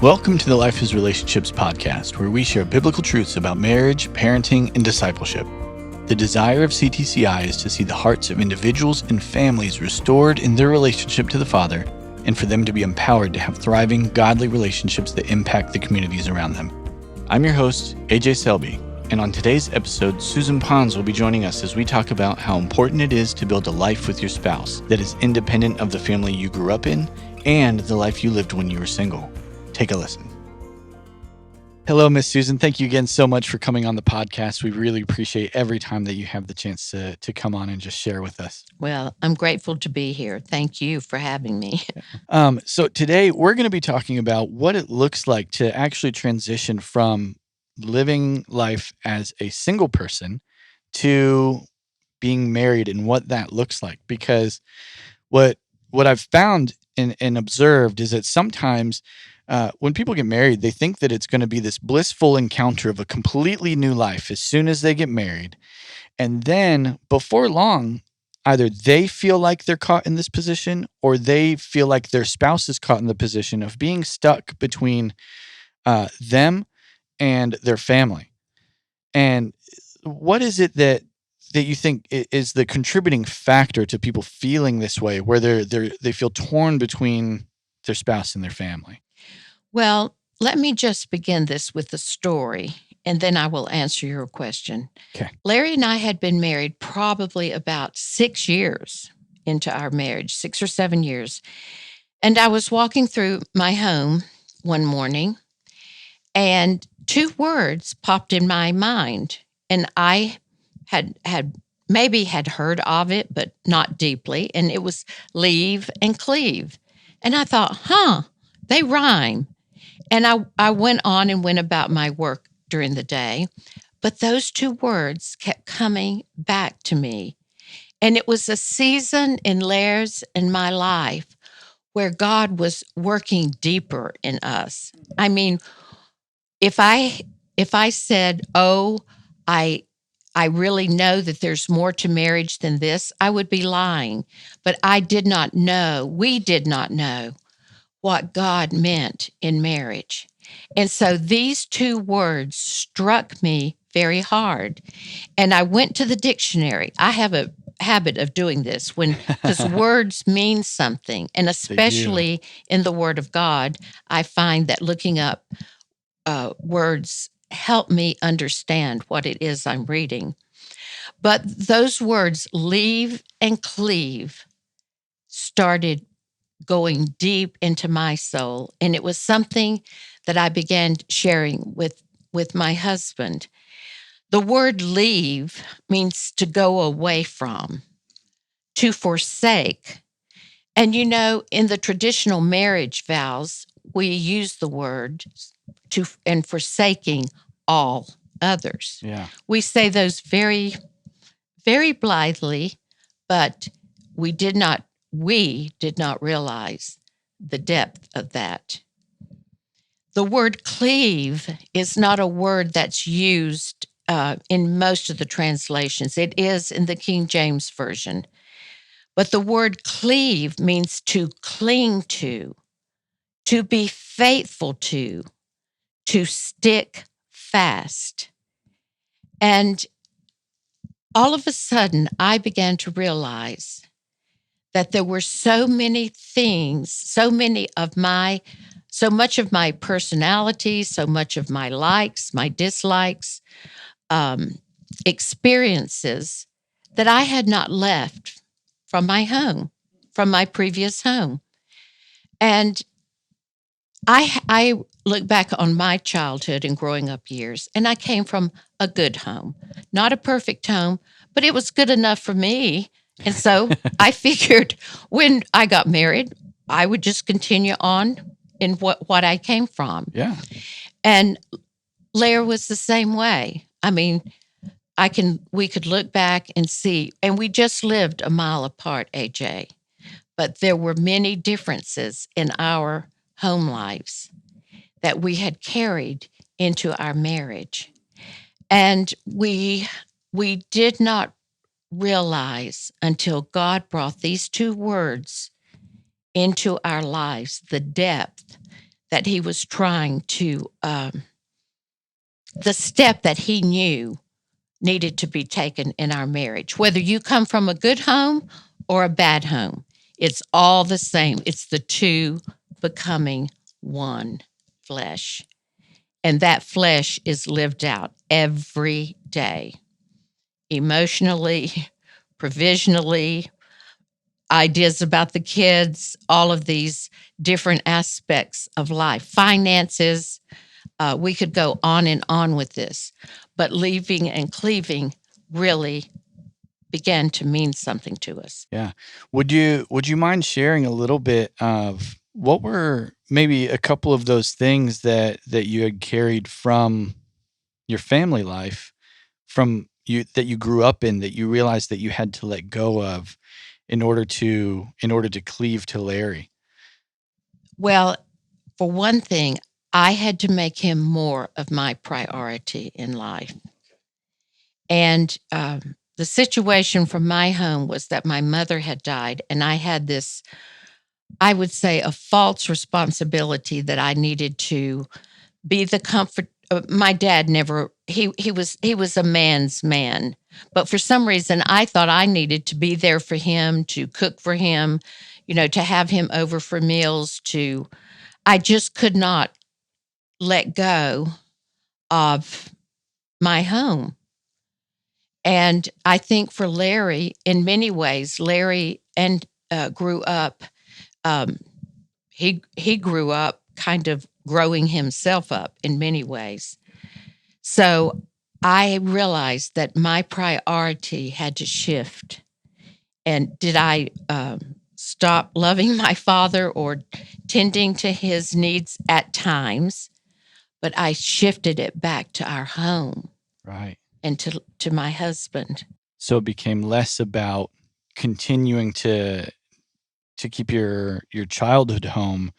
Welcome to the Life is Relationships podcast, where we share biblical truths about marriage, parenting, and discipleship. The desire of CTCI is to see the hearts of individuals and families restored in their relationship to the Father, and for them to be empowered to have thriving, godly relationships that impact the communities around them. I'm your host, AJ Selby, and on today's episode, Susan Pons will be joining us as we talk about how important it is to build a life with your spouse that is independent of the family you grew up in and the life you lived when you were single. Take a listen. Hello, Miss Susan. Thank you again so much for coming on the podcast. We really appreciate every time that you have the chance to come on and just share with us. Well, I'm grateful to be here. Thank you for having me. So today we're going to be talking about what it looks like to actually transition from living life as a single person to being married and what that looks like. Because what I've found and observed is that sometimes when people get married, they think that it's going to be this blissful encounter of a completely new life as soon as they get married. And then before long, either they feel like they're caught in this position or they feel like their spouse is caught in the position of being stuck between them and their family. And what is it that you think is the contributing factor to people feeling this way, where they feel torn between their spouse and their family? Well, let me just begin this with a story, and then I will answer your question. Okay. Larry and I had been married probably about 6 years into our marriage, 6 or 7 years. And I was walking through my home one morning, and two words popped in my mind. And I had maybe had heard of it, but not deeply. And it was leave and cleave. And I thought, they rhyme. And I went on and went about my work during the day. But those two words kept coming back to me. And it was a season in Laird's and my life where God was working deeper in us. I mean, if I said, I really know that there's more to marriage than this, I would be lying. But we did not know what God meant in marriage. And so these two words struck me very hard. And I went to the dictionary. I have a habit of doing this because words mean something. And especially in the Word of God, I find that looking up words help me understand what it is I'm reading. But those words, leave and cleave, started going deep into my soul. And it was something that I began sharing with my husband. The word leave means to go away from, to forsake. And in the traditional marriage vows, we use the word and forsaking all others. Yeah. We say those very, very blithely, but we did not realize the depth of that. The word cleave is not a word that's used in most of the translations. It is in the King James Version. But the word cleave means to cling to be faithful to stick fast. And all of a sudden, I began to realize that there were so many things, so much of my personality, so much of my likes, my dislikes, experiences that I had not left from my home, from my previous home. And I look back on my childhood and growing up years, and I came from a good home, not a perfect home, but it was good enough for me. And so I figured when I got married, I would just continue on in what I came from. Yeah. And Lair was the same way. I mean, we could look back and see, and we just lived a mile apart, AJ, but there were many differences in our home lives that we had carried into our marriage. And we did not realize until God brought these two words into our lives, the depth that he was trying to, the step that he knew needed to be taken in our marriage. Whether you come from a good home or a bad home, it's all the same. It's the two becoming one flesh. And that flesh is lived out every day, emotionally, provisionally, ideas about the kids, all of these different aspects of life, finances. We could go on and on with this, but leaving and cleaving really began to mean something to us. Yeah. Would you mind sharing a little bit of what were maybe a couple of those things that you had carried from your family life, from you that you grew up in, that you realized that you had to let go of in order to cleave to Larry? Well, for one thing, I had to make him more of my priority in life. And the situation from my home was that my mother had died, and I had this, I would say, a false responsibility that I needed to be the comfort. My dad never he was a man's man, but for some reason I thought I needed to be there for him, to cook for him, to have him over for meals. To I just could not let go of my home. And I think for Larry, in many ways, Larry and grew up. Um, he grew up kind of growing himself up in many ways. So I realized that my priority had to shift. And did I stop loving my father or tending to his needs at times? But I shifted it back to our home Right. and to my husband. So it became less about continuing to keep your childhood home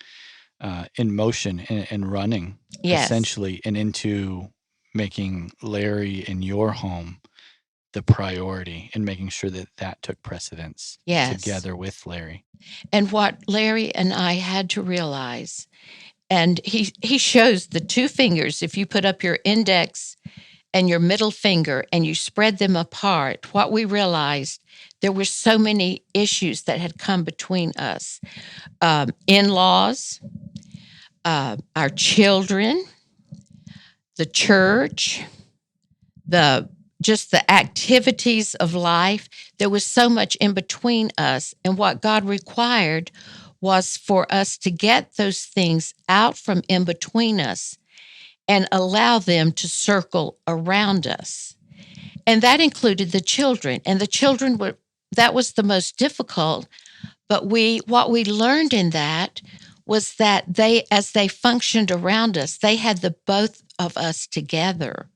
in motion and running, Yes, essentially, and into making Larry and your home the priority and making sure that that took precedence yes. together with Larry. And what Larry and I had to realize, and he shows the two fingers. If you put up your index and your middle finger and you spread them apart, what we realized, there were so many issues that had come between us, in laws, our children, the church, the just the activities of life. There was so much in between us. And what God required was for us to get those things out from in between us and allow them to circle around us. And that included the children. And the children were, that was the most difficult. But what we learned in that was that they, as they functioned around us, they had the both of us together.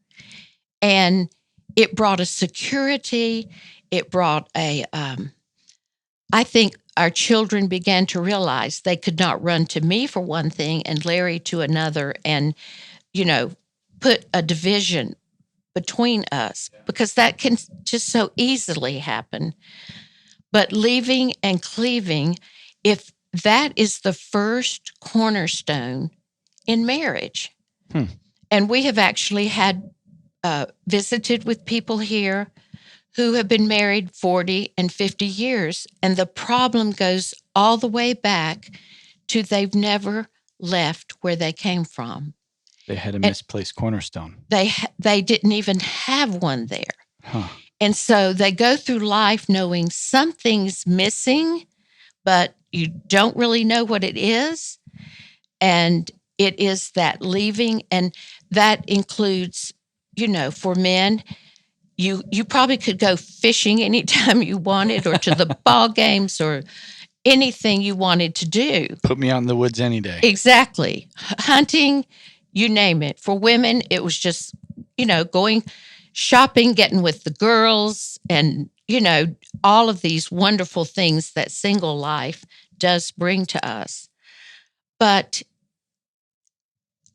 And it brought a security. It brought I think our children began to realize they could not run to me for one thing and Larry to another and, you know, put a division between us because that can just so easily happen. But leaving and cleaving, if that is the first cornerstone in marriage. Hmm. And we have actually had visited with people here who have been married 40 and 50 years. And the problem goes all the way back to they've never left where they came from. They had a And misplaced cornerstone. they didn't even have one there. Huh. And so they go through life knowing something's missing, but you don't really know what it is. And it is that leaving. And that includes, for men, you probably could go fishing anytime you wanted or to the ball games or anything you wanted to do. Put me out in the woods any day. Exactly. Hunting, you name it. For women, it was just, going shopping, getting with the girls, and, all of these wonderful things that single life does bring to us. But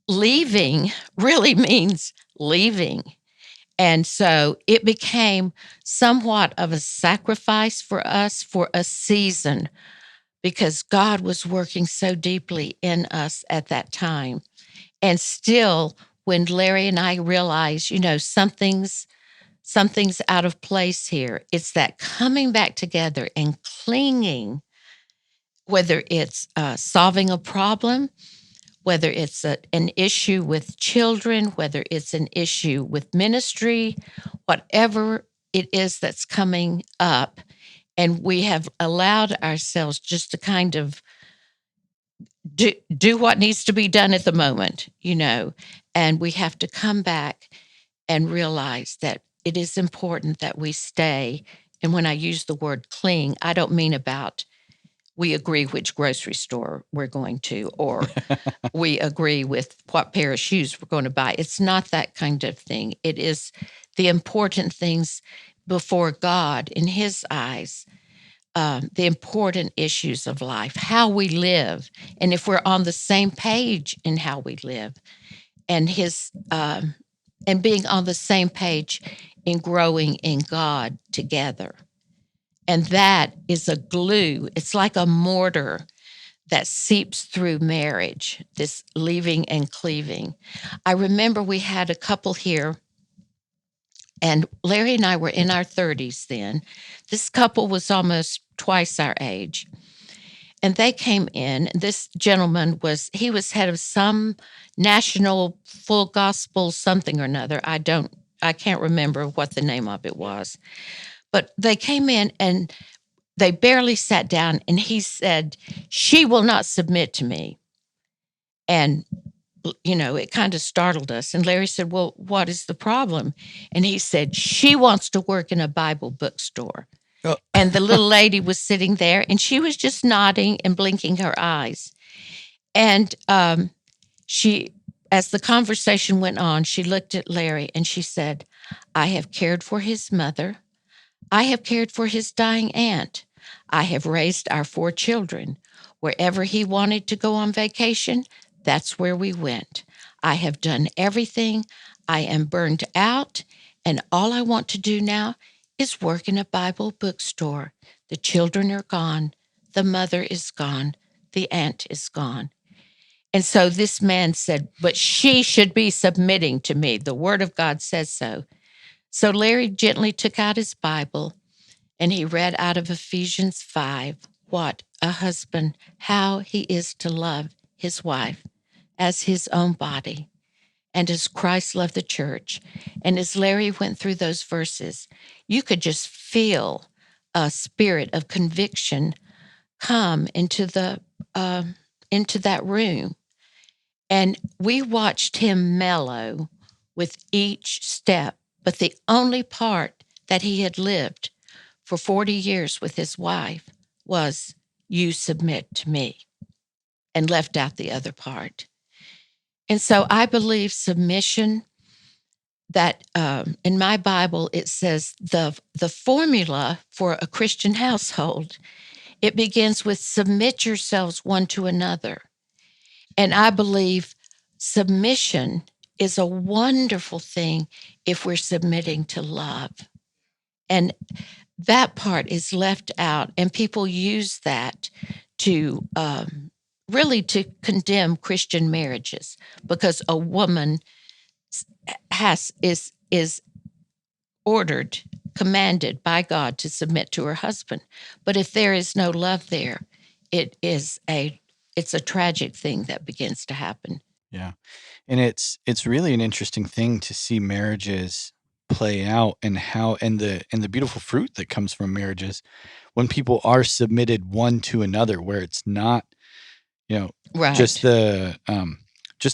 leaving really means leaving. And so it became somewhat of a sacrifice for us for a season. because God was working so deeply in us at that time. And still, when Larry and I realized, something's out of place here, it's that coming back together and clinging, whether it's solving a problem, whether it's an issue with children, whether it's an issue with ministry, whatever it is that's coming up. And we have allowed ourselves just to kind of do what needs to be done at the moment, and we have to come back and realize that it is important that we stay. And when I use the word cling, I don't mean about we agree which grocery store we're going to, or we agree with what pair of shoes we're going to buy. It's not that kind of thing. It is the important things before God in His eyes, the important issues of life, how we live, and if we're on the same page in how we live, and and being on the same page in growing in God together. And that is a glue. It's like a mortar that seeps through marriage, this leaving and cleaving. I remember we had a couple here, and Larry and I were in our 30s then. This couple was almost twice our age. And they came in. This gentleman he was head of some national full gospel something or another. I can't remember what the name of it was. But they came in and they barely sat down, and he said, "She will not submit to me." And it kind of startled us. And Larry said, "Well, what is the problem?" And he said, "She wants to work in a Bible bookstore." Oh. And the little lady was sitting there, and she was just nodding and blinking her eyes. And she, as the conversation went on, she looked at Larry and she said, "I have cared for his mother. I have cared for his dying aunt. I have raised our 4 children. Wherever he wanted to go on vacation, that's where we went. I have done everything. I am burned out, and all I want to do now is work in a Bible bookstore. The children are gone. The mother is gone. The aunt is gone." And so this man said, "But she should be submitting to me. The word of God says so." So Larry gently took out his Bible and he read out of Ephesians 5 what a husband, how he is to love his wife as his own body, and as Christ loved the church. And as Larry went through those verses, you could just feel a spirit of conviction come into that room. And we watched him mellow with each step. But the only part that he had lived for 40 years with his wife was, "You submit to me," and left out the other part. And so I believe submission, that in my Bible, it says the formula for a Christian household, it begins with submit yourselves one to another. And I believe submission is a wonderful thing if we're submitting to love. And that part is left out, and people use that to really to condemn Christian marriages, because a woman is ordered, commanded by God to submit to her husband. But if there is no love there, it's a tragic thing that begins to happen. Yeah. And it's really an interesting thing to see marriages play out, and how and the beautiful fruit that comes from marriages when people are submitted one to another, where it's not, you know, just Right.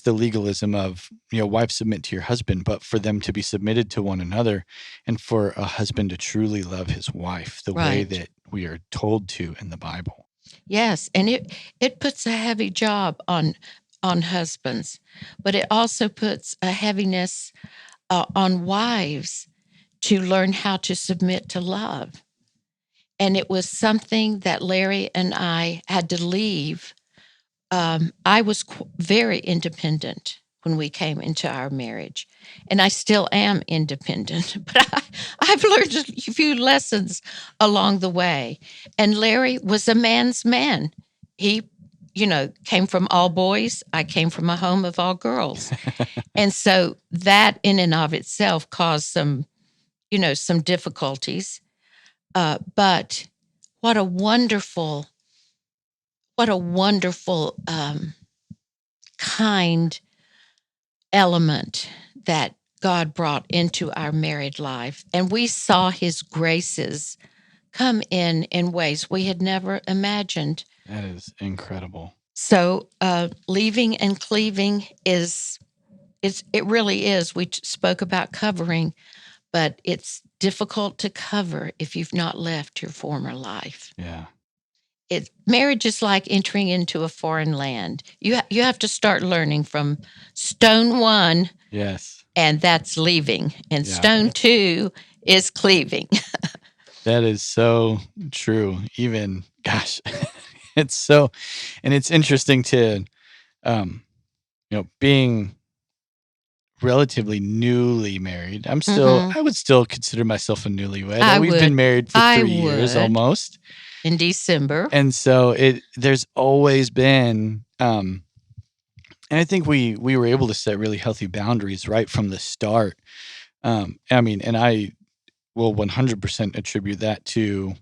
the legalism of, wife submit to your husband, but for them to be submitted to one another, and for a husband to truly love his wife the way Right. that we are told to in the Bible. Yes, and it puts a heavy job on husbands, but it also puts a heaviness on wives to learn how to submit to love. And it was something that Larry and I had to leave. I was very independent when we came into our marriage. And I still am independent, but I've learned a few lessons along the way. And Larry was a man's man. He, came from all boys. I came from a home of all girls. And so that in and of itself caused some difficulties. But what a wonderful, what a wonderful kind element that God brought into our married life. And we saw his graces come in ways we had never imagined. That is incredible. So leaving and cleaving it really is. We spoke about covering, but it's difficult to cover if you've not left your former life. Yeah. Marriage is like entering into a foreign land. You have to start learning from stone one, Yes. and that's leaving, and Yeah. stone two is cleaving. That is so true. Even, gosh, it's so, and it's interesting to, being relatively newly married. Hmm. I would still consider myself a newlywed. I We've been would, married for I 3 years would almost. in December. And so there's always been, and I think we were able to set really healthy boundaries right from the start. I mean, and I will 100% attribute that to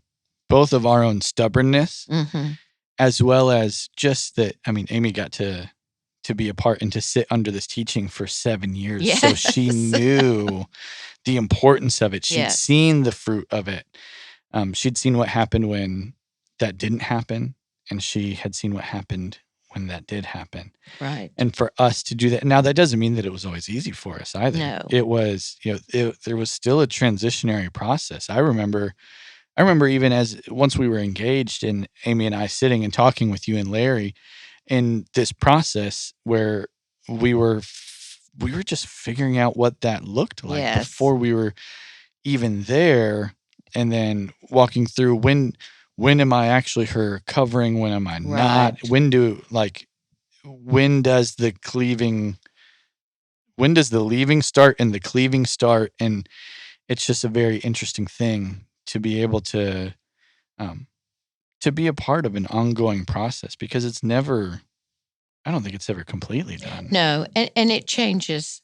both of our own stubbornness, Hmm. as well as just that. I mean, Amy got to be a part and to sit under this teaching for 7 years, so she Yes. knew the importance of it. She'd Yes. seen the fruit of it. She'd seen what happened when that didn't happen, and she had seen what happened when that did happen. Right. And for us to do that, now that doesn't mean that it was always easy for us either. No. It was, there was still a transitionary process. I remember even as once we were engaged, and Amy and I sitting and talking with you and Larry in this process where we were just figuring out what that looked like Yes. before we were even there, and then walking through when am I actually her covering, when am I not, Right. when does the leaving start and the cleaving start. And it's just a very interesting thing to be able um to be a part of an ongoing process, because I don't think it's ever completely done. No, and it changes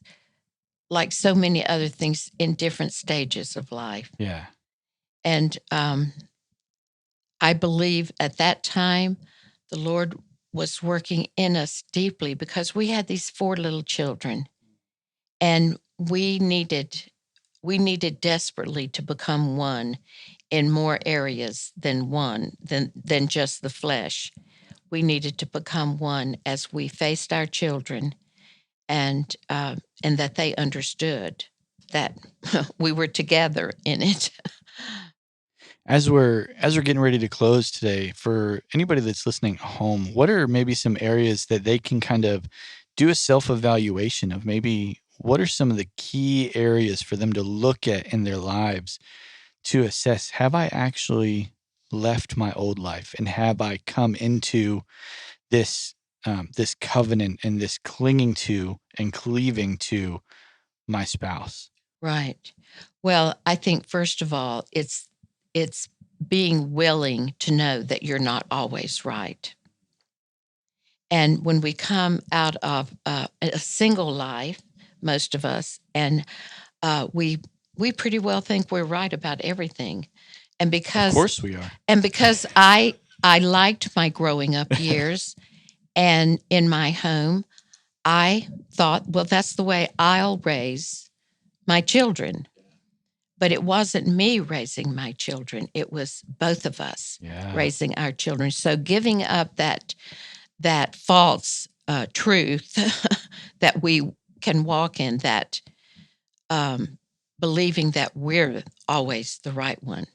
like so many other things in different stages of life. Yeah. And I believe at that time, the Lord was working in us deeply because we had these 4 little children, and we needed desperately to become one in more areas than just the flesh. We needed to become one as we faced our children, and that they understood that we were together in it. As we're getting ready to close today, for anybody that's listening at home, what are maybe some areas that they can kind of do a self-evaluation of? Maybe what are some of the key areas for them to look at in their lives to assess, have I actually left my old life, and have I come into this this covenant and this clinging to and cleaving to my spouse? Right. Well, I think first of all, it's being willing to know that you're not always right. And when we come out of a single life, most of us, and we pretty well think we're right about everything. And Of because course we are. and because I liked my growing up years, and in my home, I thought, well, that's the way I'll raise my children. But it wasn't me raising my children. It was both of us Yeah. raising our children. So giving up that false truth that we can walk in, that believing that we're always the right one,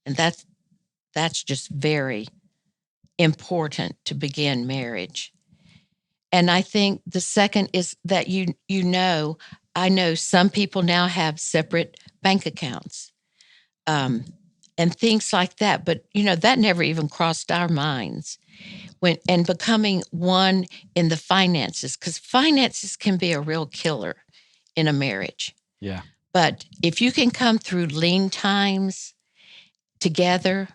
and that's just very important to begin marriage. And I think the second is that I know some people now have separate bank accounts, um, and things like that. But that never even crossed our minds. and becoming one in the finances, because finances can be a real killer in a marriage. Yeah. But if you can come through lean times together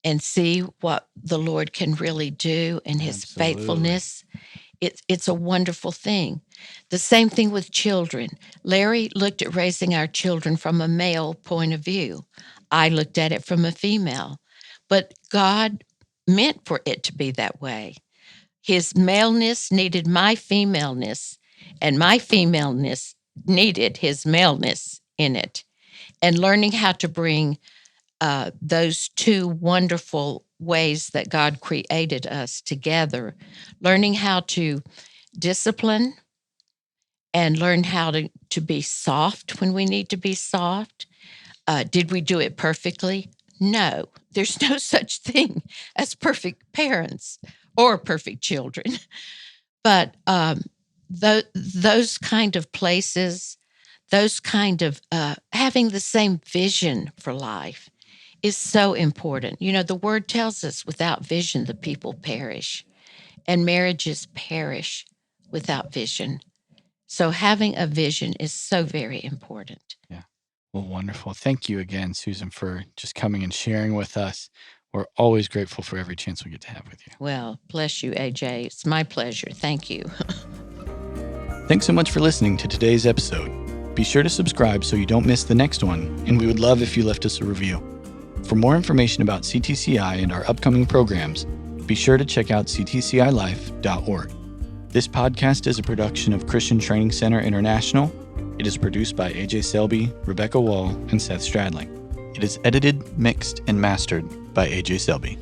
and see what the Lord can really do and his Absolutely. faithfulness, it's a wonderful thing. The same thing with children. Larry looked at raising our children from a male point of view. I looked at it from a female. But God meant for it to be that way. His maleness needed my femaleness, and my femaleness needed his maleness in it. And learning how to bring those two wonderful ways that God created us together, learning how to discipline and learn how to be soft when we need to be soft. Did we do it perfectly? No, there's no such thing as perfect parents or perfect children. But those kind of places, those kind of having the same vision for life is so important. You know, the word tells us without vision, the people perish, and marriages perish without vision. So having a vision is so very important. Yeah. Well, wonderful. Thank you again, Susan, for just coming and sharing with us. We're always grateful for every chance we get to have with you. Well, bless you, AJ. It's my pleasure. Thank you. Thanks so much for listening to today's episode. Be sure to subscribe so you don't miss the next one, and we would love if you left us a review. For more information about CTCI and our upcoming programs, be sure to check out ctcilife.org. This podcast is a production of Christian Training Center International. It is produced by AJ Selby, Rebecca Wall, and Seth Stradling. It is edited, mixed, and mastered by AJ Selby.